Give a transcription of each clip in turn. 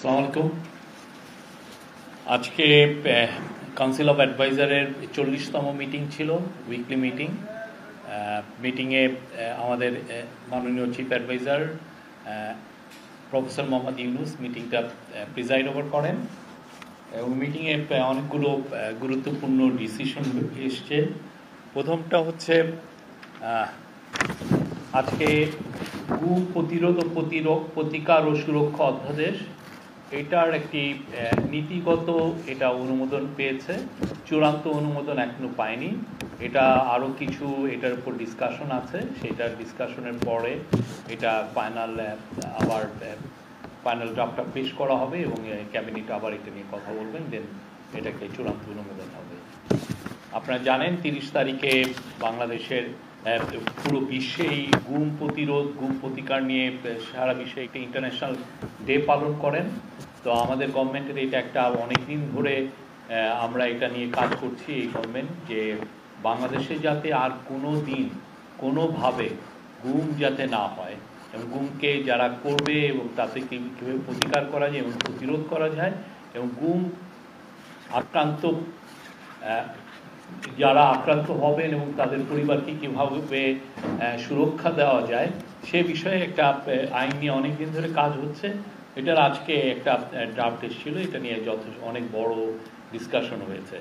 আসসালামু আলাইকুম। আজকে কাউন্সিল অফ অ্যাডভাইজারের 40তম মিটিং ছিল, উইকলি মিটিং। মিটিংয়ে আমাদের মাননীয় chief adviser professor Mohammad Yunus মিটিংটা প্রিজাইড ওভার করেন এবং মিটিংয়ে অনেকগুলো গুরুত্বপূর্ণ ডিসিশন এসছে। প্রথমটা হচ্ছে আজকে গুম প্রতিরোধ ও প্রতিকার ও সুরক্ষা অধ্যাদেশ, এটার একটি নীতিগত অনুমোদন পেয়েছে। চূড়ান্ত অনুমোদন এখনো পায়নি। এটা আরও কিছু এটার উপর ডিসকাশন আছে, সেটার ডিসকাশনের পরে এটা ফাইনাল ড্রাফটটা পেশ করা হবে এবং ক্যাবিনেট আবার এটা নিয়ে কথা বলবেন, দেন এটাকে চূড়ান্ত অনুমোদন হবে। আপনারা জানেন 30 তারিখে বাংলাদেশের পুরো বিশ্বেই গুম প্রতিরোধ, গুম প্রতিকার নিয়ে সারা বিশ্বে একটা ইন্টারন্যাশনাল ডে পালন করেন। তো আমাদের গভর্নমেন্টের এটা একটা অনেক দিন ধরে আমরা এটা নিয়ে কাজ করছি, এই গভর্নমেন্ট, যে বাংলাদেশে যাতে আর কোনো দিন কোনোভাবে গুম যাতে না হয় এবং গুমকে যারা করবে এবং তাতে কীভাবে প্রতিকার করা যায় এবং প্রতিরোধ করা যায় এবং গুম আক্রান্ত যারা আক্রান্ত হবেন এবং তাদের পরিবারকে কীভাবে সুরক্ষা দেওয়া যায় সে বিষয়ে একটা আইন নিয়ে অনেক দিন ধরে কাজ হচ্ছে। এটার আজকে একটা ড্রাফট এসেছিল, এটা নিয়ে অনেক বড় ডিসকাশন হয়েছে।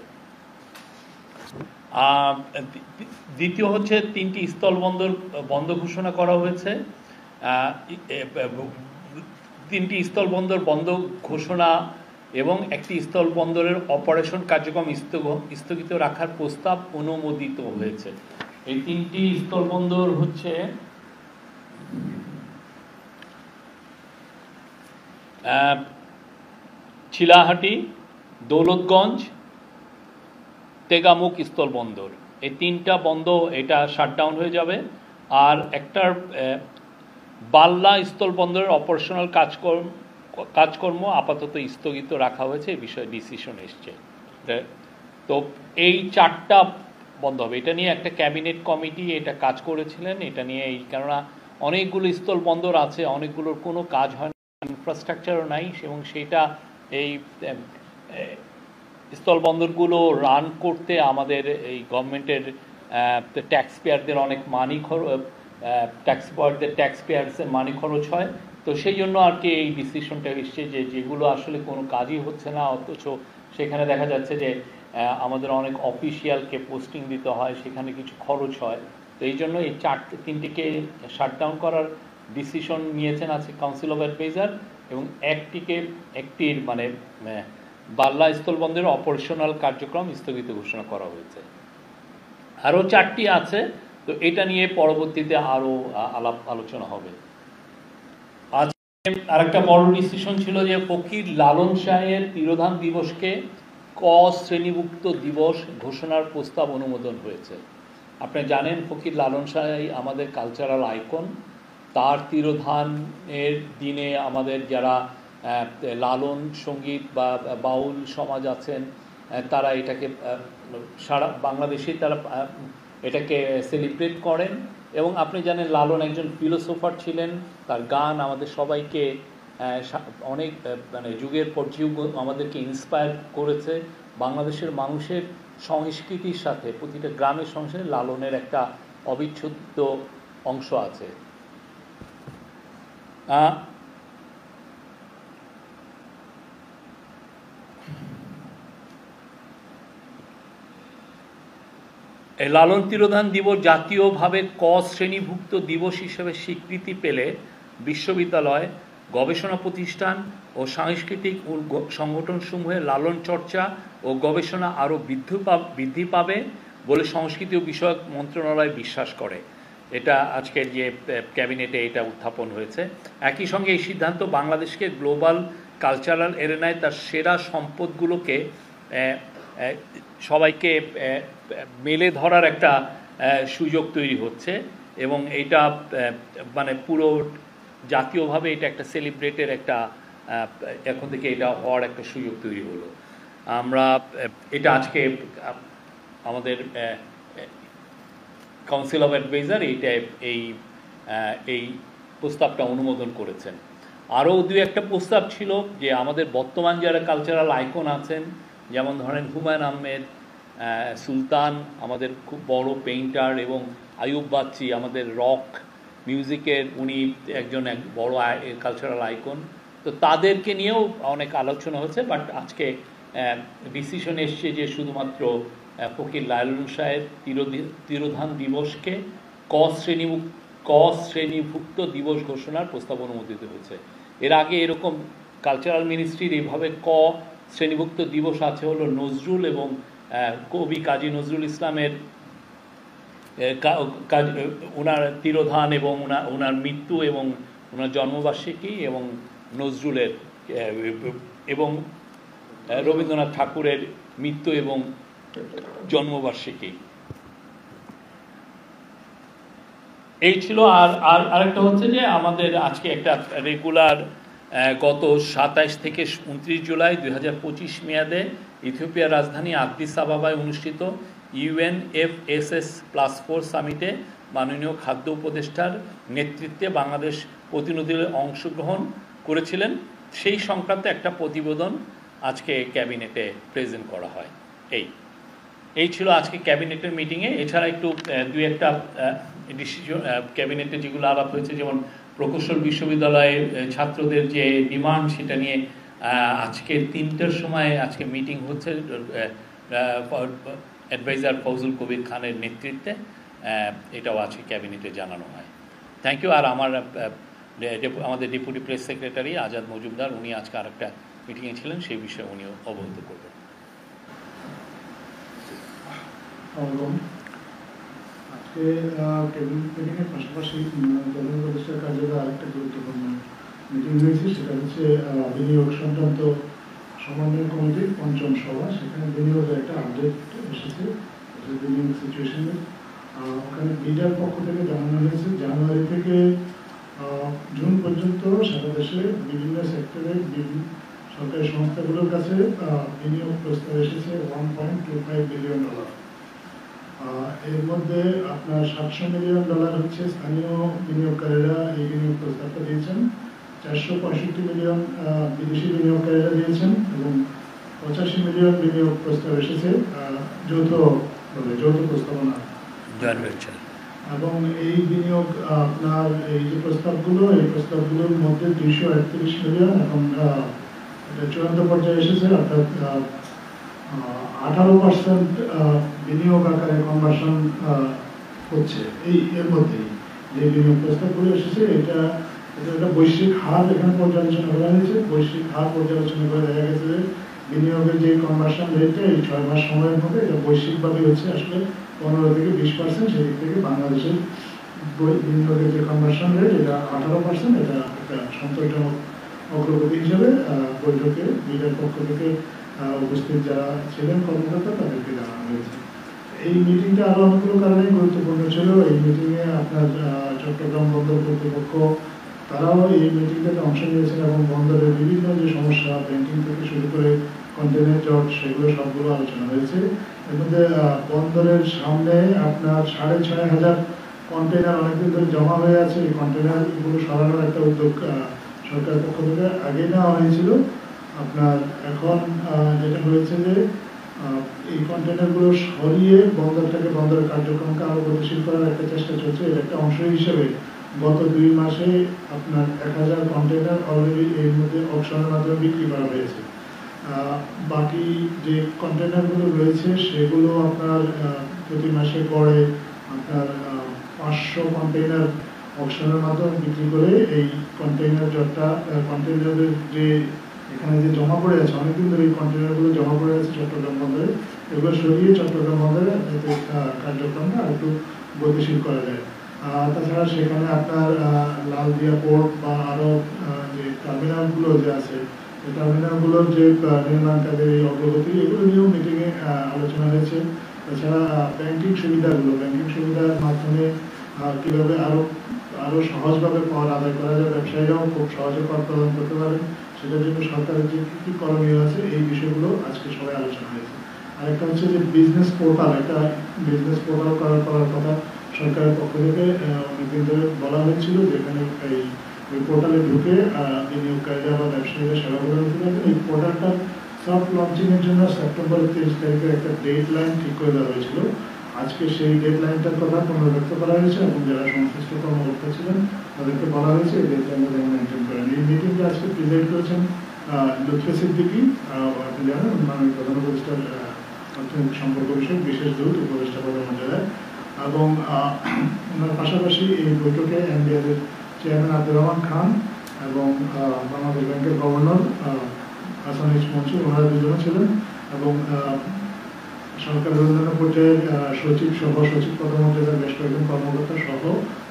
দ্বিতীয় হচ্ছে 3টি স্থলবন্দর বন্ধ ঘোষণা করা হয়েছে। 3টি স্থলবন্দর বন্ধ ঘোষণা এবং একটি স্থলবন্দরের অপারেশন কার্যক্রম স্থগিত রাখার প্রস্তাব অনুমোদিত হয়েছে। এই 3টি স্থলবন্দর হচ্ছে চিলাহাটি, দৌলতগঞ্জ, তেগামুখ স্থলবন্দর। এই 3টা বন্ধ, এটা শাটডাউন হয়ে যাবে। আর একটার বাল্লা স্থলবন্দরের অপারেশনাল কাজকর্ম আপাতত স্থগিত রাখা হয়েছে, এই বিষয়ে ডিসিশন এসছে। তো এই 4টা বন্ধ হবে। এটা নিয়ে একটা ক্যাবিনেট কমিটি এটা কাজ করেছিলেন, এটা নিয়ে কেননা অনেকগুলো স্থলবন্দর আছে, অনেকগুলোর কোনো কাজ হয় না, ইনফ্রাস্ট্রাকচারও নাই এবং সেটা এই স্থলবন্দরগুলো রান করতে আমাদের এই গভর্নমেন্টের ট্যাক্স পেয়ারদের অনেক ট্যাক্স পেয়ার্সের মানি খরচ হয়। তো সেই জন্য আর কি এই ডিসিশনটা এসছে যে যেগুলো আসলে কোনো কাজই হচ্ছে না, অথচ সেখানে দেখা যাচ্ছে যে আমাদের অনেক অফিসিয়ালকে পোস্টিং দিতে হয়, সেখানে কিছু খরচ হয়। তো এই জন্য এই 3টিকে শাটডাউন করার ডিসিশন নিয়েছেন আছে কাউন্সিল অফ অ্যাডভাইজার এবং একটির বাল্লা স্থলবন্দরের অপারেশনাল কার্যক্রম স্থগিত ঘোষণা করা হয়েছে। আরও 4টি আছে, তো এটা নিয়ে পরবর্তীতে আরও আলোচনা হবে। আরেকটা বড় ডিসিশন ছিল যে ফকির লালন শাহের তিরোধান দিবসকে ক শ্রেণীভুক্ত দিবস ঘোষণার প্রস্তাব অনুমোদন হয়েছে। আপনি জানেন ফকির লালন শাহ আমাদের কালচারাল আইকন। তার তিরোধানের দিনে আমাদের যারা লালন সঙ্গীত বা বাউল সমাজ আছেন তারা এটাকে সারা বাংলাদেশে তারা এটাকে সেলিব্রেট করেন। এবং আপনি জানেন লালন একজন ফিলোসোফার ছিলেন, তার গান আমাদের সবাইকে অনেক যুগের পর যুগ আমাদেরকে ইন্সপায়ার করেছে। বাংলাদেশের মানুষের সংস্কৃতির সাথে প্রতিটা গ্রামের সংস্কৃতি লালনের একটা অবিচ্ছেদ্য অংশ আছে। এই লালন তিরোধান দিবস জাতীয়ভাবে ক শ্রেণীভুক্ত দিবস হিসেবে স্বীকৃতি পেলে বিশ্ববিদ্যালয়, গবেষণা প্রতিষ্ঠান ও সাংস্কৃতিক সংগঠনসমূহে লালন চর্চা ও গবেষণা আরও বৃদ্ধি পাবে বলে সংস্কৃতি ও বিষয়ক মন্ত্রণালয় বিশ্বাস করে। এটা আজকের যে ক্যাবিনেটে এটা উত্থাপন হয়েছে। একই সঙ্গে এই সিদ্ধান্ত বাংলাদেশকে গ্লোবাল কালচারাল এরেনায় তার সেরা সম্পদগুলোকে সবাইকে মেলে ধরার একটা সুযোগ তৈরি হচ্ছে এবং এটা পুরো জাতীয়ভাবে এটা একটা সেলিব্রেটের একটা এখন থেকে এটা হওয়ার একটা সুযোগ তৈরি হলো। আমরা এটা আজকে আমাদের কাউন্সিল অফ অ্যাডভাইজার এই প্রস্তাবটা অনুমোদন করেছেন। আরও দু একটা প্রস্তাব ছিল যে আমাদের বর্তমান যারা কালচারাল আইকন আছেন, যেমন ধরেন হুমায়ুন আহমেদ, সুলতান আমাদের খুব বড় পেইন্টার, এবং আয়ুব বাচ্চি আমাদের রক মিউজিকের উনি একজন বড় কালচারাল আইকন, তো তাদেরকে নিয়েও অনেক আলোচনা হচ্ছে। বাট আজকে ডিসিশন এসছে যে শুধুমাত্র ফকির লালন শাহের তিরোধান দিবসকে ক শ্রেণীভুক্ত দিবস ঘোষণার প্রস্তাব অনুমোদিত হয়েছে। এর আগে এরকম কালচারাল মিনিস্ট্রির এইভাবে শ্রেণীভুক্ত দিবস আছে হলো নজরুল এবং কবি কাজী নজরুল ইসলামের ওনার তিরোধান এবং ওনার মৃত্যু এবং ওনার জন্মবার্ষিকী, এবং নজরুলের এবং রবীন্দ্রনাথ ঠাকুরের মৃত্যু এবং জন্মবার্ষিকী। এই ছিল। আর আরেকটা হচ্ছে যে আমাদের আজকে একটা রেগুলার গত 27 থেকে 29 জুলাই 2025 মেয়াদে ইথিওপিয়ার রাজধানী আদিস আবাবায় অনুষ্ঠিত UNFSS+4 সামিটে মাননীয় খাদ্য উপদেষ্টার নেতৃত্বে বাংলাদেশ প্রতিনিধিরা অংশগ্রহণ করেছিলেন। সেই সংক্রান্ত একটা প্রতিবেদন আজকে ক্যাবিনেটে প্রেজেন্ট করা হয়। এই ছিল আজকে ক্যাবিনেটের মিটিংয়ে। এছাড়া একটু দুই একটা ডিসিশন ক্যাবিনেটে যেগুলো আলাপ হয়েছে, যেমন প্রকৌশল বিশ্ববিদ্যালয়ের ছাত্রদের যে ডিমান্ড, সেটা নিয়ে আজকে 3টার সময় আজকে মিটিং হচ্ছে অ্যাডভাইজার ফজল কবির খানের নেতৃত্বে। এটাও আজকে ক্যাবিনেটে জানানো হয়। Thank you. আর আমাদের deputy press secretary Azad Majumdar, উনি আজকে আরেকটা মিটিংয়ে ছিলেন, সেই বিষয়ে উনিও অবহিত করবেন। আজকে ক্যাবিনেট মিটিংয়ের পাশাপাশি প্রধান উপদেষ্টার কার্যালয়ে আরেকটা গুরুত্বপূর্ণ মিটিং হয়েছে, সেটা হচ্ছে বিনিয়োগ সংক্রান্ত সমন্বয় কমিটির ৫ম সভা। সেখানে বিনিয়োগের একটা আপডেট এসেছে, বিনিয়োগ সিচুয়েশনের। ওখানে বিডার পক্ষ থেকে জানানো হয়েছে জানুয়ারি থেকে জুন পর্যন্ত সারা দেশে বিভিন্ন সেক্টরে সরকারি সংস্থাগুলোর কাছে বিনিয়োগ প্রস্তাব এসেছে $1.25 বিলিয়ন। এর মধ্যে আপনার $700 মিলিয়ন হচ্ছে স্থানীয় বিনিয়োগকারীরা এই বিনিয়োগ প্রস্তাবটা দিয়েছেন, 465 মিলিয়ন বিদেশি বিনিয়োগকারীরা দিয়েছেন, এবং 85 মিলিয়ন বিনিয়োগ প্রস্তাব এসেছে যৌথ প্রস্তাবনা। এবং এই বিনিয়োগ আপনার এই যে প্রস্তাবগুলোর মধ্যে 238 মিলিয়ন এখন এটা চূড়ান্ত পর্যায়ে এসেছে, অর্থাৎ 18% বিনিয়োগ আকারে কনভার্সন হচ্ছে। এর মধ্যেই যে বিনিয়োগ প্রস্তাবগুলো এসেছে, এটা একটা বৈশ্বিক হার এখানে পর্যালোচনা করা হয়েছে। বৈশ্বিক হার পর্যালোচনা করে দেখা গেছে যে বিনিয়োগের যে কনভার্সন রেটটা এই 6 মাস সময়ের মধ্যে এটা বৈশ্বিকভাবে হচ্ছে আসলে 15 থেকে 20%। সেদিক থেকে বাংলাদেশের বিনিয়োগের যে কনভার্সন রেট এটা 18%। এটা একটা সন্তোষজনক অগ্রগতি হিসাবে বৈঠকে বিডার পক্ষ থেকে উপস্থিত যারা ছিলেন কর্মকর্তা তাদেরকে জানানো হয়েছে। এই মিটিংটা আরো অনেকগুলো কারণে গুরুত্বপূর্ণ ছিল। এই মিটিংয়ে আপনার চট্টগ্রাম বন্দর কর্তৃপক্ষ তারাও এই মিটিংটাতে অংশ নিয়েছেন, এবং বন্দরের বিভিন্ন যে সমস্যা, ব্যাংকিং থেকে শুরু করে কন্টেনার জট, সেগুলো সবগুলো আলোচনা হয়েছে। এর মধ্যে বন্দরের সামনে আপনার 6,500 কন্টেনার অনেকদিন ধরে জমা হয়ে আছে। এই কন্টেনারগুলো সরানোর একটা উদ্যোগ সরকারের পক্ষ থেকে আগে নেওয়া হয়েছিল। আপনার এখন যেটা হয়েছে যে এই কন্টেনারগুলো সরিয়ে বন্দরের কার্যক্রমকে আরো গতিশীল করার একটা চেষ্টা চলছে। এর একটা অংশ হিসেবে গত 2 মাসে আপনার 1000 কন্টেনার অলরেডি এর মধ্যে অকশনের মাধ্যমে বিক্রি করা হয়েছে। বাকি যে কন্টেনারগুলো রয়েছে সেগুলো আপনার প্রতি মাসে পরে আপনার 500 কন্টেনার অকশনের মাধ্যমে বিক্রি করে এই কন্টেনারের যে এখানে যে জমা পড়ে আছে, অনেকদিন ধরে এই কন্টেনারগুলো জমা পড়ে আছে চট্টগ্রাম বন্দরে, এগুলো সরিয়ে চট্টগ্রাম বন্দরে কার্যক্রমটা একটু গতিশীল করা যায়। তাছাড়া সেখানে আপনার লালদিয়া পোর্ট বা আরো যে টার্মিনালগুলো যে আছে, এই টার্মিনালগুলোর যে নির্মাণ কাজের এই অগ্রগতি, এগুলো নিয়েও মিটিংয়ে আলোচনা হয়েছে। তাছাড়া ব্যাংকিং সুবিধার মাধ্যমে কীভাবে আরো সহজভাবে কর আদায় করা যায়, ব্যবসায়ীরাও খুব সহজে কর প্রদান করতে পারেন, সেটার জন্য সরকারের যে কী করণীয় আছে, এই বিষয়গুলো আজকে সবাই আলোচনা হয়েছে। আরেকটা হচ্ছে যে বিজনেস পোর্টাল করার কথা সরকারের পক্ষ থেকে অনেকদিন ধরে বলা হয়েছিল, যেখানে এই ওই পোর্টালে ঢুকে বিনিয়োগকারীরা বা ব্যবসায়ীরা সেবা প্রদান করতে পারবেন। এই পোর্টালটার সফট লঞ্চিংয়ের জন্য সেপ্টেম্বর 30 তারিখে একটা ডেড লাইন ঠিক করে দেওয়া হয়েছিল। আজকে সেই ডেড লাইনটার কথা পুনর্ব্যক্ত করা হয়েছে এবং যারা সংশ্লিষ্ট কর্মকর্তা ছিলেন তাদেরকে বলা হয়েছে এই ডেড লাইনটা যেন মেনটেন করেন। এই মিটিংটা আজকে প্রেসিডেন্ট করেছেন লুৎফে সিদ্দিকী, আপনি জানেন মাননীয় প্রধান উপদেষ্টার অর্থনৈতিক সম্পর্ক বিষয়ক বিশেষ দূত উপদেষ্টা পদমর্যাদায়। এবং ওনার পাশাপাশি এই বৈঠকে এনবিআরের চেয়ারম্যান আব্দুর রহমান খান এবং বাংলাদেশ ব্যাংকের গভর্নর হাসান ইস মনসুর, ওনারা দুজনে ছিলেন। এবং সরকারের অন্যান্য পর্যায়ের সচিব সহ সচিব পদমর্যাদার বেশ কয়েকজন কর্মকর্তা সহ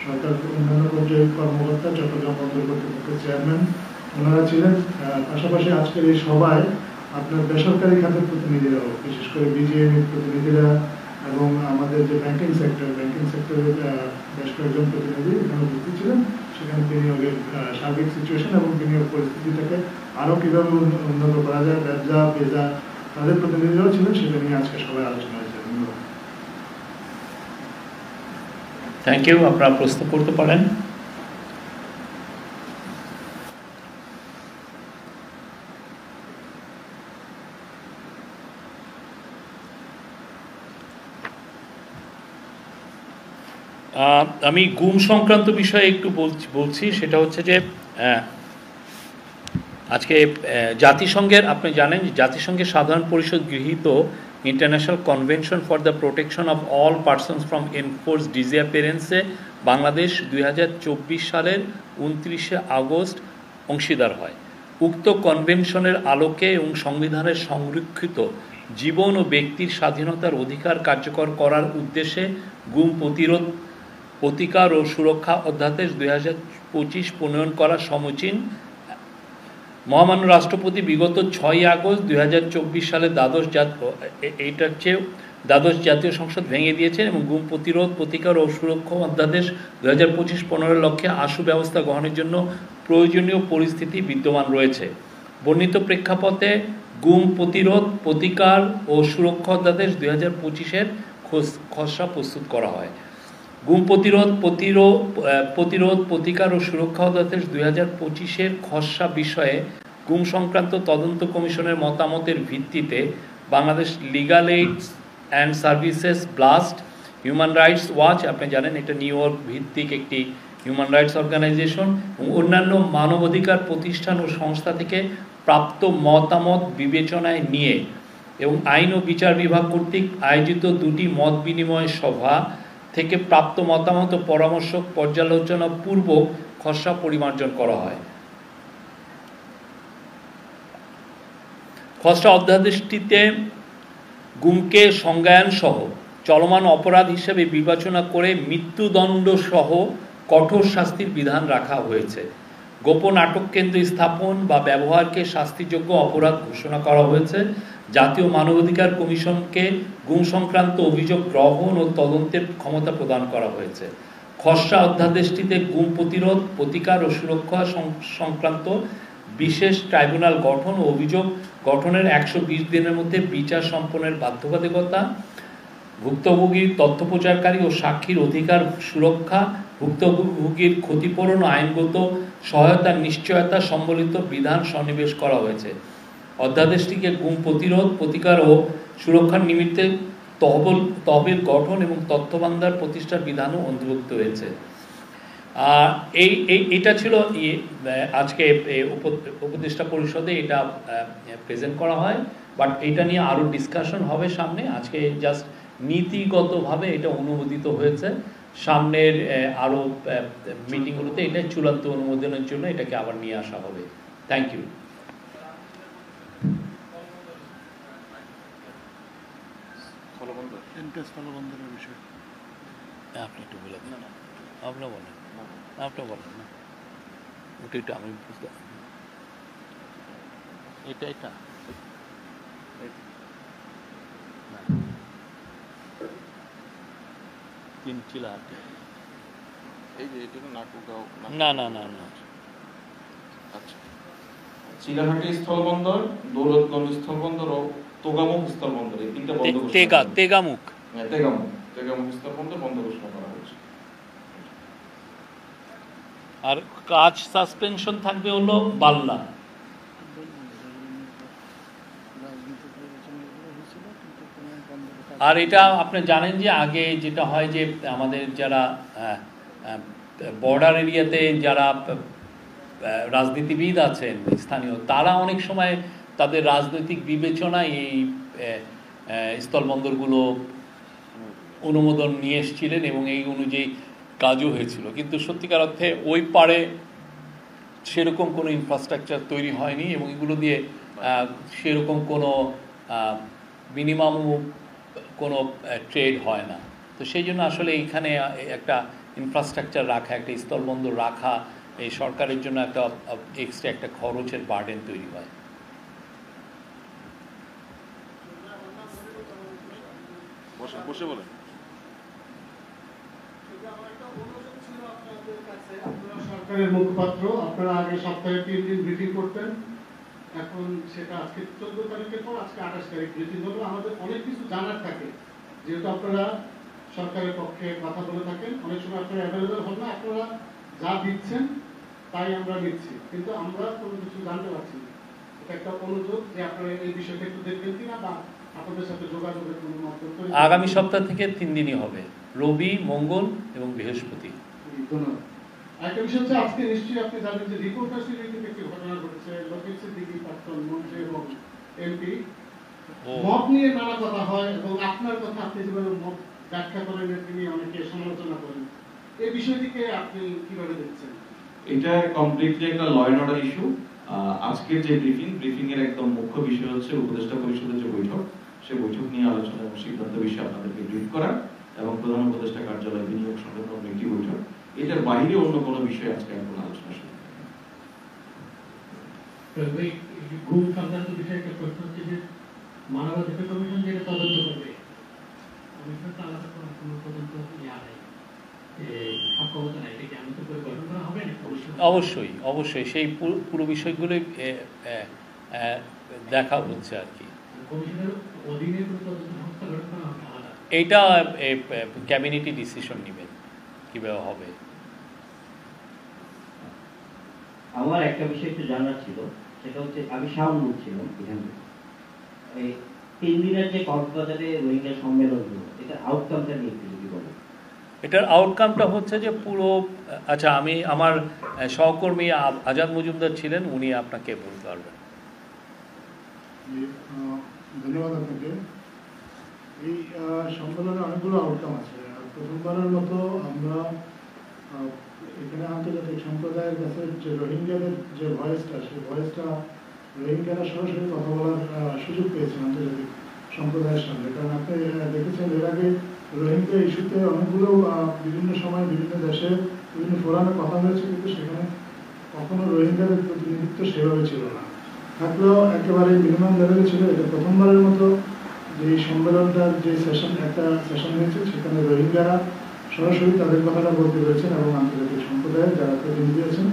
সরকার অন্যান্য পর্যায়ের কর্মকর্তা, চট্টগ্রাম বন্দর কর্তৃপক্ষের চেয়ারম্যান ওনারা ছিলেন। পাশাপাশি আজকের এই সভায় আপনার বেসরকারি খাতের প্রতিনিধিরাও, বিশেষ করে বিজিএমইর প্রতিনিধিরা এবং আমাদের যে ব্যাংকিং সেক্টরের বেশ কয়েকজন প্রতিনিধি এখানে উপস্থিত ছিলেন। সেখানে বিনিয়োগের সার্বিক সিচুয়েশন এবং বিনিয়োগ পরিস্থিতিটাকে আরও কীভাবে উন্নত করা যায়, ব্যবসা পেজা তাদের প্রতিনিধিরাও ছিলেন, সেটা নিয়ে আজকে সবাই আলোচনা হয়েছে। ধন্যবাদ। Thank you. আপনারা প্রশ্ন করতে পারেন। আমি গুম সংক্রান্ত বিষয়ে একটু বলছি। সেটা হচ্ছে যে আজকে জাতিসংঘের, আপনি জানেন জাতিসংঘের সাধারণ পরিষদ গৃহীত international convention for the protection of all persons from enforce ডিসঅ্যাপিয়ারেন্সে বাংলাদেশ 2024 সালের 29শে আগস্ট অংশীদার হয়। উক্ত কনভেনশনের আলোকে এবং সংবিধানের সংরক্ষিত জীবন ও ব্যক্তির স্বাধীনতার অধিকার কার্যকর করার উদ্দেশ্যে গুম প্রতিরোধ, প্রতিকার ও সুরক্ষা অধ্যাদেশ 2025 প্রণয়ন করা সমীচীন। মহামান্য রাষ্ট্রপতি বিগত 6 আগস্ট 2024 সালে দ্বাদশ জাতীয় সংসদ ভেঙে দিয়েছেন এবং গুম প্রতিরোধ, প্রতিকার ও সুরক্ষা অধ্যাদেশ 2025 15 লক্ষ্যে আশু ব্যবস্থা গ্রহণের জন্য প্রয়োজনীয় পরিস্থিতি বিদ্যমান রয়েছে। বর্ণিত প্রেক্ষাপটে গুম প্রতিরোধ, প্রতিকার ও সুরক্ষা অধ্যাদেশ 2025-এর খসড়া প্রস্তুত করা হয়। গুম প্রতিরোধ, প্রতিকার ও সুরক্ষা অধ্যাদেশ 2025-এর খসড়া বিষয়ে গুম সংক্রান্ত তদন্ত কমিশনের মতামতের ভিত্তিতে Bangladesh legal AIDS and services, blast, human rights watch, আপনি জানেন এটা নিউ ইয়র্ক ভিত্তিক একটি হিউম্যান রাইটস অর্গানাইজেশন, এবং অন্যান্য মানবাধিকার প্রতিষ্ঠান ও সংস্থা থেকে প্রাপ্ত মতামত বিবেচনায় নিয়ে এবং আইন ও বিচার বিভাগ কর্তৃক আয়োজিত 2টি মত বিনিময় সভা থেকে প্রাপ্ত মতামত ও পরামর্শ পর্যালোচনা পূর্বক খসড়া পরিমার্জন করা হয়। খসড়া অধ্যাদেশটিতে গুমকে সংজ্ঞায়ন সহ চলমান অপরাধ হিসেবে বিবেচনা করে মৃত্যুদণ্ড সহ কঠোর শাস্তির বিধান রাখা হয়েছে। গোপন আটক কেন্দ্র স্থাপন বা ব্যবহারকে শাস্তিযোগ্য অপরাধ ঘোষণা করা হয়েছে। জাতীয় মানবাধিকার কমিশনকে গুম সংক্রান্ত অভিযোগ গ্রহণ ও তদন্তের ক্ষমতা প্রদান করা হয়েছে। খসড়া অধ্যাদেশটিতে গুম প্রতিরোধ, প্রতিকার ও সুরক্ষা সংক্রান্ত বিশেষ ট্রাইব্যুনাল গঠন ও অভিযোগ গঠনের 120 দিনের মধ্যে বিচার সম্পন্নের বাধ্যবাধকতা, ভুক্তভোগীর তথ্য প্রচারকারী ও সাক্ষীর অধিকার সুরক্ষা, ভুক্তভোগীর ক্ষতিপূরণ ও আইনগত সহায়তার নিশ্চয়তা সম্বলিত বিধান সন্নিবেশ করা হয়েছে। অধ্যাদেশটিকে গুম প্রতিরোধ, প্রতিকার ও সুরক্ষার নিমিত্তে তহবিল গঠন এবং তথ্য ভান্ডার প্রতিষ্ঠার বিধানও অন্তর্ভুক্ত হয়েছে। এটা ছিল আজকে উপদেষ্টা পরিষদে এটা প্রেজেন্ট করা হয়, বাট এটা নিয়ে আরও ডিসকাশন হবে সামনে। আজকে জাস্ট নীতিগতভাবে এটা অনুমোদিত হয়েছে। সামনের আরও মিটিংগুলোতে এটা চূড়ান্ত অনুমোদনের জন্য এটাকে আবার নিয়ে আসা হবে। Thank you. আপনি একটু বলে দিন। আপনার বলেন না, ওটা আমি বুঝতে এটা তিন চিলাহাটি, এই যে এটা নাটুগাঁও না। আচ্ছা, চিলাহাটি স্থলবন্দর, দৌলতগঞ্জ স্থলবন্দর ও তোগামুখ স্থলবন্দর, এই তিনটা বন্ধ ঘোষণা তেগামুখ স্থলবন্দর বন্ধ ঘোষণা করা হয়েছে। আর কাজ সাসপেনশন থাকবে হলো বাল্লা। আর এটা আপনি জানেন যে আগে যেটা হয় যে আমাদের যারা বর্ডার এরিয়াতে যারা রাজনীতিবিদ আছেন স্থানীয়, তারা অনেক সময় তাদের রাজনৈতিক বিবেচনায় এই স্থলবন্দরগুলো অনুমোদন নিয়ে এসেছিলেন এবং এই অনুযায়ী কাজও হয়েছিল। কিন্তু সত্যিকার অর্থে ওই পারে সেরকম কোনো ইনফ্রাস্ট্রাকচার তৈরি হয়নি এবং এগুলো দিয়ে সেরকম কোনো মিনিমাম কোনো ট্রেড হয় না। তো সেই জন্য আসলে এইখানে একটা ইনফ্রাস্ট্রাকচার রাখা, একটা স্থলবন্দর রাখা এই সরকারের জন্য একটা এক্সট্রা একটা খরচের বার্ডেন তৈরি হয়। বসে বলেন। সরকারের মুখপাত্র, আপনারা আগে সপ্তাহে 3 দিন ব্রিফিং করতেন, এখন সেটা আজকে 14 তারিখের পর আজকে 28 তারিখ ব্রিফিং হলো। আমাদের অনেক কিছু জানার থাকে, যেহেতু আপনারা সরকারের পক্ষে কথা বলে থাকেন, অনেক সময় আপনারা অ্যাভেলেবল হন না, আপনারা যা দিচ্ছেন তাই আমরা নিচ্ছি, কিন্তু আমরা কোনো কিছু জানতে পারছি না। এটা একটা অনুরোধ যে আপনারা এই বিষয়টা একটু দেখবেন কিনা, বা আপনাদের সাথে যোগাযোগের কোনো মন্তব্য। আগামী সপ্তাহ থেকে 3 দিনই হবে, রবি, মঙ্গল এবং বৃহস্পতি। ধন্যবাদ। আরেকটা বিষয় হচ্ছে, আজকে নিশ্চয়ই আপনি জানেন যে রিপোর্টার্স ইউনিটিতে একটি ঘটনা ঘটেছে। লতিফ সিদ্দিকী, প্রাক্তন মন্ত্রী এবং এমপি, মত নিয়ে নানা কথা হয় এবং আপনার কথা আপনি যেভাবে মত ব্যাখ্যা করেন তিনি অনেকে সমালোচনা করেন, এই বিষয়টিকে আপনি কিভাবে দেখছেন? এটা কমপ্লিটলি একটা ল এন্ড অর্ডার ইস্যু। আজকের যে ব্রিফিং এর একদম মুখ্য বিষয় হচ্ছে উপদেষ্টা পরিষদের যে বৈঠক, সেই বৈঠক নিয়ে আলোচনা এবং সিদ্ধান্ত বিষয়ে আপনাদেরকে ব্রিফ করা এবং প্রধান উপদেষ্টা কার্যালয় বিনিয়োগ সংক্রান্ত একটি বৈঠক। এটার বাইরে অন্য কোনো বিষয় আজকে এখন আলোচনা শুরু। ঘুম সংক্রান্ত বিষয়ে একটা প্রশ্ন হচ্ছে যে মানবাধিকার কমিশন যেটা তদন্ত করবে, কমিশন তো আলাদা কোনো তদন্ত নেই, সক্ষমতা নাই, এটা আমি তো পরিকল্পনা করা হবে না? অবশ্যই অবশ্যই সেই পুরো বিষয়গুলো দেখা হচ্ছে আর কি। কমিশনের অধীনে কোনো তদন্ত সংস্থা গঠন করা হবে আলাদা? এইটা ক্যাবিনেটই ডিসিশন নেবেন কিভাবে হবে। আমার একটা বিষয় একটু জানার ছিল, সেটা হচ্ছে আমি শাওন বলছিলাম এখান থেকে, এই 3 দিনের যে কক্সবাজারে রোহিঙ্গা সম্মেলন হলো, এটা আউটকামটা নিয়ে একটু যদি বলেন। এটার আউটকামটা হচ্ছে যে পুরো, আচ্ছা আমি আমার সহকর্মী আজাদ মজুমদার ছিলেন, উনি আপনাকে বলতে পারবেন। ধন্যবাদ আপনাকে। এই সম্মেলনে অনেকগুলো আউটকাম আছে। প্রথমবারের মতো আমরা এখানে আন্তর্জাতিক সম্প্রদায়ের কাছে যে রোহিঙ্গাদের যে ভয়েসটা, সেই ভয়েসটা রোহিঙ্গারা সরাসরি কথা বলার সুযোগ পেয়েছেন আন্তর্জাতিক সম্প্রদায়ের সামনে। কারণ আপনি দেখেছেন এর আগে রোহিঙ্গা ইস্যুতে অনেকগুলো বিভিন্ন সময় বিভিন্ন দেশে বিভিন্ন ফোরামে কথা হয়েছে, কিন্তু সেখানে কখনো রোহিঙ্গাদের প্রতিনিধিত্ব সেভাবে ছিল না, থাকলেও একেবারে মিনিমাম লেভেলে ছিল। এটা প্রথমবারের মতো যে সম্মেলনটার যে একটা সেশন হয়েছে, সেখানে রোহিঙ্গারা সরাসরি তাদের কথাটা বলতে পেরেছেন এবং আন্তর্জাতিক সম্প্রদায়ের যারা প্রতিনিধি আছেন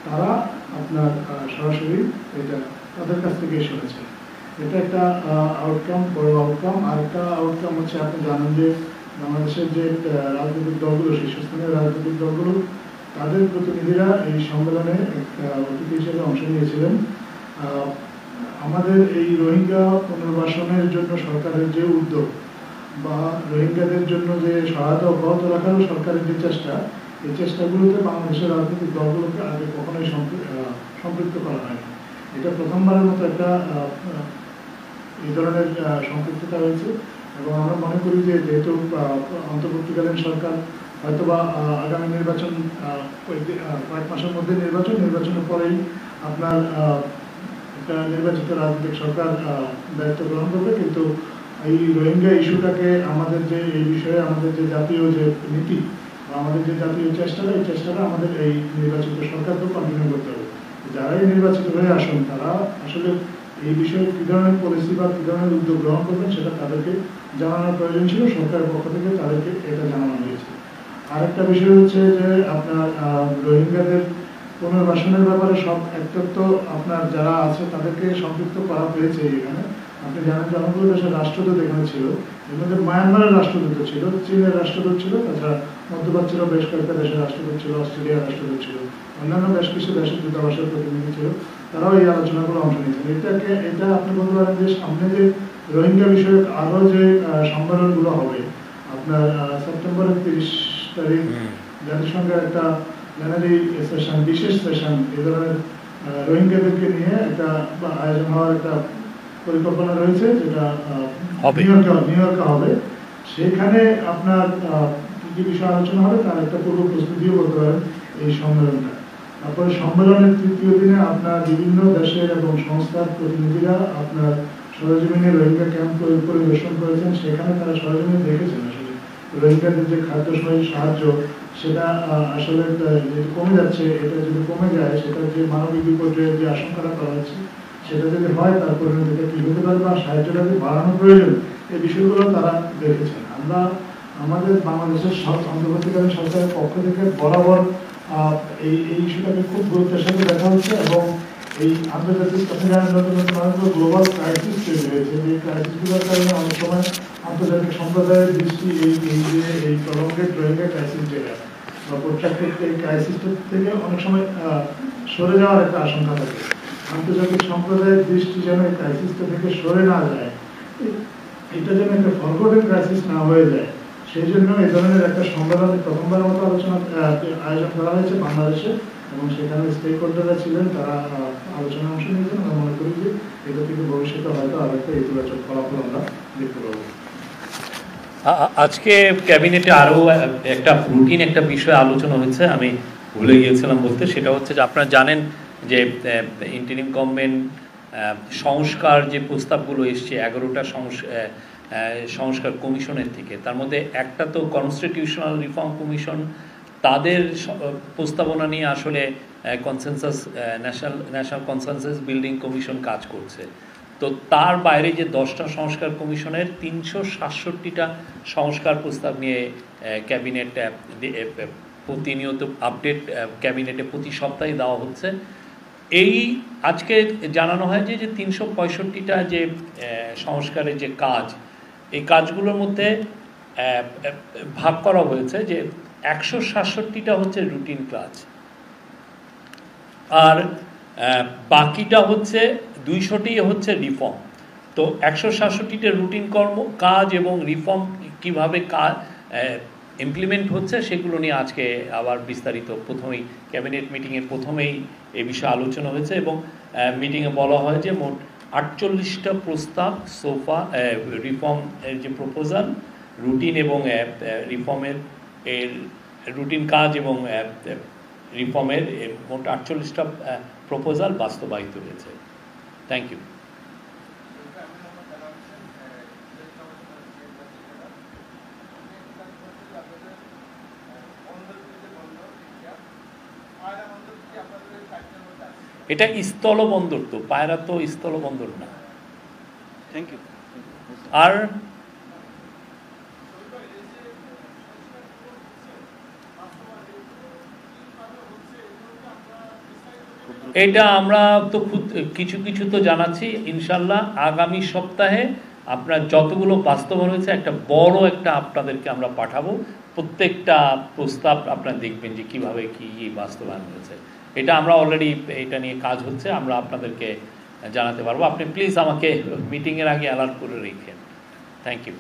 তারা আপনার সরাসরি এটা তাদের কাছ থেকে শুনেছেন। এটা একটা আউটকাম, বড় আউটকাম। আর একটা আউটকাম হচ্ছে, আপনি জানেন যে বাংলাদেশের যে রাজনৈতিক দলগুলো, শীর্ষস্থানীয় রাজনৈতিক দলগুলো, তাদের প্রতিনিধিরা এই সম্মেলনে অতিথি হিসেবে অংশ নিয়েছিলেন। আমাদের এই রোহিঙ্গা পুনর্বাসনের জন্য সরকারের যে উদ্যোগ বা রোহিঙ্গাদের জন্য যে সহায়তা অব্যাহত রাখারও সরকারের যে চেষ্টা, এই চেষ্টাগুলোতে বাংলাদেশের রাজনৈতিক দলগুলোকে আগে কখনোই সম্পৃক্ত করা হয়নি। এটা প্রথমবারের মতো একটা এই ধরনের সম্পৃক্ততা হয়েছে এবং আমরা মনে করি যে যেহেতু অন্তর্বর্তীকালীন সরকার হয়তোবা আগামী নির্বাচন, কয়েক মাসের মধ্যে নির্বাচনের পরেই আপনার একটা নির্বাচিত রাজনৈতিক সরকার দায়িত্ব গ্রহণ করবে, কিন্তু এই রোহিঙ্গা ইস্যুটাকে আমাদের যে এই বিষয়ে আমাদের যে জাতীয় যে নীতি বা আমাদের যে জাতীয় চেষ্টাটা, এই চেষ্টাটা আমাদের এই নির্বাচিত সরকারকেও কন্টিনিউ করতে হবে। যারাই নির্বাচিত হয়ে আসুন তারা আসলে এই বিষয়ে কী ধরনের পলিসি বা কী ধরনের উদ্যোগ গ্রহণ করবেন সেটা তাদেরকে জানানোর প্রয়োজন ছিল। সরকারের পক্ষ থেকে তাদেরকে এটা জানানো হয়েছে। আরেকটা বিষয় হচ্ছে যে আপনার রোহিঙ্গাদের পুনর্বাসনের ব্যাপারে সব একত্র আপনার যারা আছে তাদেরকে সম্পৃক্ত করা হয়েছে। এখানে আপনি জানেন যে অনেকগুলো দেশের রাষ্ট্রদূত এখানে ছিল, এর মধ্যে মায়ানমারের রাষ্ট্রদূত ছিল, চীনের রাষ্ট্রদূত ছিল, তাছাড়া মধ্যপ্রাচ্যেরও বেশ কয়েকটা দেশের রাষ্ট্রদূত ছিল, অস্ট্রেলিয়ার রাষ্ট্রদূত ছিল, অন্যান্য বেশ কিছু দেশের দূতাবাসের প্রতিনিধি ছিল, তারাও এই আলোচনাগুলো অংশ নিয়েছেন। এটা আপনি বলতে পারেন যে সামনে যে রোহিঙ্গা বিষয়ক আরও যে সম্মেলনগুলো হবে, আপনার সেপ্টেম্বরের 30 তারিখ জাতিসংঘের একটা প্ল্যানারি সেশন, বিশেষ সেশন এই ধরনের রোহিঙ্গাদেরকে নিয়ে একটা আয়োজন হওয়ার একটা পরিকল্পনা রয়েছে, যেটা নিউ ইয়র্কে হবে। সেখানে আপনার কি কি বিষয় আলোচনা হবে তার একটা পূর্ব প্রস্তুতিও বলতে পারেন এই সম্মেলনটা। তারপরে সম্মেলনের তৃতীয় দিনে আপনার বিভিন্ন দেশের এবং সংস্থার প্রতিনিধিরা আপনার সরেজমিনে রোহিঙ্গা ক্যাম্প পরিদর্শন করেছেন। সেখানে তারা সরেজমিনে দেখেছেন আসলে রোহিঙ্গাদের যে খাদ্য সাহায্য সেটা আসলে কমে যাচ্ছে। এটা যদি কমে যায়, সেটা যে মানবিক বিপর্যয়ের যে আশঙ্কাটা করা হচ্ছে সেটা যদি হয়, তারপরে এটা কি হতে পারে বা সাহায্যটা যদি বাড়ানো প্রয়োজন, এই বিষয়গুলো তারা দেখেছেন। আমরা আমাদের বাংলাদেশের অন্তর্বর্তীকালীন সরকারের পক্ষ থেকে বরাবর এই ইস্যুটাকে খুব গুরুত্বের সাথে দেখা হচ্ছে এবং এই আন্তর্জাতিক গ্লোবাল ক্রাইসিস তৈরি হয়েছে। যে ক্রাইসিসগুলোর কারণে অনেক সময় আন্তর্জাতিক সম্প্রদায়ের দৃষ্টি এই প্রলঙ্গেড রোহিঙ্গা ক্রাইসিস যেটা বা প্রট্রাক্টেড এই ক্রাইসিসটা থেকে অনেক সময় সরে যাওয়ার একটা আশঙ্কা থাকে। আন্তর্জাতিক সম্প্রদায়ের দৃষ্টি যেন এই ক্রাইসিসটা থেকে সরে না যায়, এটা যেন একটা ফরগটেড ক্রাইসিস না হয়ে যায়, সেই জন্য এই ধরনের একটা সম্মেলনে প্রথমবার মতো আয়োজন করা হয়েছে বাংলাদেশে এবং সেখানে স্টেক হোল্ডাররা ছিলেন, তারা আলোচনায় অংশ নিয়েছেন। আমরা মনে করি যে এটা থেকে ভবিষ্যতে হয়তো আরো একটা ইতিবাচক ফলাফল আমরা দেখতে পাবো। আজকে ক্যাবিনেটে আরও একটা বিষয় আলোচনা হয়েছে, আমি ভুলে গিয়েছিলাম বলতে। সেটা হচ্ছে যে আপনারা জানেন যে ইন্টারিম গভর্নমেন্ট সংস্কার যে প্রস্তাবগুলো এসছে 11টা সংস্কার কমিশনের থেকে, তার মধ্যে একটা তো কনস্টিটিউশনাল রিফর্ম কমিশন, তাদের প্রস্তাবনা নিয়ে আসলে consensus national consensus building commission কাজ করছে। তো তার বাইরে যে 10টা সংস্কার কমিশনের 367টা সংস্কার প্রস্তাব নিয়ে ক্যাবিনেট প্রতিনিয়ত আপডেট ক্যাবিনেটে প্রতি সপ্তাহে দেওয়া হচ্ছে। এই আজকে জানানো হয় যে 365টা যে সংস্কারের যে কাজ, এই কাজগুলোর মধ্যে ভাগ করা হয়েছে যে 167টা হচ্ছে রুটিন কাজ, আর বাকিটা হচ্ছে 200টি হচ্ছে রিফর্ম। তো 167টা রুটিন কাজ এবং রিফর্ম কিভাবে ইমপ্লিমেন্ট হচ্ছে সেগুলো নিয়ে আজকে আবার বিস্তারিত প্রথমেই ক্যাবিনেট মিটিংয়ের প্রথমেই এ বিষয়ে আলোচনা হয়েছে এবং মিটিংয়ে বলা হয় যে মোট 48টা প্রস্তাব সোফা রিফর্ম এর যে প্রপোজাল, রুটিন এবং রিফর্মের রুটিন কাজ এবং রিফর্মের মোট 48টা প্রপোজাল বাস্তবায়িত হয়েছে। Thank you. এটা স্থলবন্দর, তো পায়রা তো স্থলবন্দর না। Thank you. আর এটা আমরা তো কিছু কিছু তো জানাচ্ছি, ইনশাল্লাহ আগামী সপ্তাহে আপনার যতগুলো বাস্তবায়ন হয়েছে একটা বড় একটা আপনাদেরকে আমরা পাঠাবো। প্রত্যেকটা প্রস্তাব আপনারা দেখবেন যে কিভাবে কি বাস্তবায়ন হয়েছে। এটা আমরা অলরেডি এটা নিয়ে কাজ হচ্ছে, আমরা আপনাদেরকে জানাতে পারবো। আপনি প্লিজ আমাকে মিটিংয়ের আগে অ্যালার্ট করে রেখেন। Thank you.